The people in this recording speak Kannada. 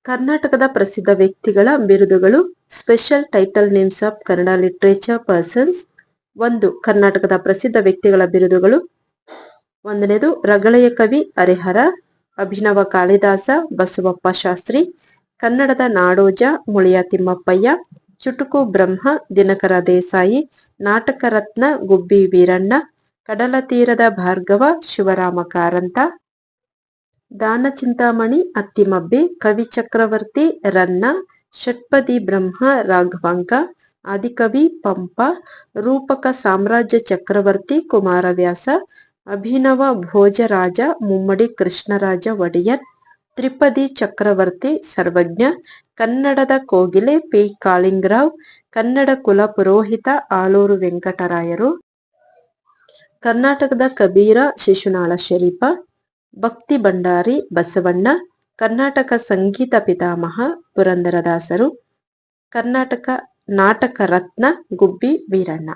ಕರ್ನಾಟಕದ ಪ್ರಸಿದ್ಧ ವ್ಯಕ್ತಿಗಳ ಬಿರುದುಗಳು. Special title names of Kannada literature persons. 1. ಕರ್ನಾಟಕದ ಪ್ರಸಿದ್ಧ ವ್ಯಕ್ತಿಗಳ ಬಿರುದುಗಳು. 1ನೇದು ರಗಳೆಯ ಕವಿ ಹರಿಹರ, ಅಭಿನವ ಕಾಳಿದಾಸ ಬಸವಪ್ಪ ಶಾಸ್ತ್ರಿ, ಕನ್ನಡದ ನಾಡೋಜ ಮುಳಿಯ ತಿಮ್ಮಪ್ಪಯ್ಯ, ಚುಟುಕು ಬ್ರಹ್ಮ ದಿನಕರ ದೇಸಾಯಿ, ನಾಟಕ ರತ್ನ ಗುಬ್ಬಿ ವೀರಣ್ಣ, ಕಡಲ ತೀರದ ಭಾರ್ಗವ ಶಿವರಾಮ ಕಾರಂತ, ದಾನ ಚಿಂತಾಮಣಿ ಅತ್ತಿಮಬ್ಬೆ, ಕವಿ ಚಕ್ರವರ್ತಿ ರನ್ನ, ಷಟ್ಪದಿ ಬ್ರಹ್ಮ ರಾಘವಾಂಕ, ಆದಿಕವಿ ಪಂಪ, ರೂಪಕ ಸಾಮ್ರಾಜ್ಯ ಚಕ್ರವರ್ತಿ ಕುಮಾರವ್ಯಾಸ, ಅಭಿನವ ಭೋಜರಾಜ ಮುಮ್ಮಡಿ ಕೃಷ್ಣರಾಜ ಒಡೆಯರ್, ತ್ರಿಪದಿ ಚಕ್ರವರ್ತಿ ಸರ್ವಜ್ಞ, ಕನ್ನಡದ ಕೋಗಿಲೆ ಪಿ ಕಾಳಿಂಗರಾವ್, ಕನ್ನಡ ಕುಲ ಪುರೋಹಿತ ಆಲೂರು ವೆಂಕಟರಾಯರು, ಕರ್ನಾಟಕದ ಕಬೀರ ಶಿಶುನಾಳ ಶರೀಫ, ಭಕ್ತಿ ಭಂಡಾರಿ ಬಸವಣ್ಣ, ಕರ್ನಾಟಕ ಸಂಗೀತ ಪಿತಾಮಹ ಪುರಂದರದಾಸರು, ಕರ್ನಾಟಕ ನಾಟಕ ರತ್ನ ಗುಬ್ಬಿ ವೀರಣ್ಣ.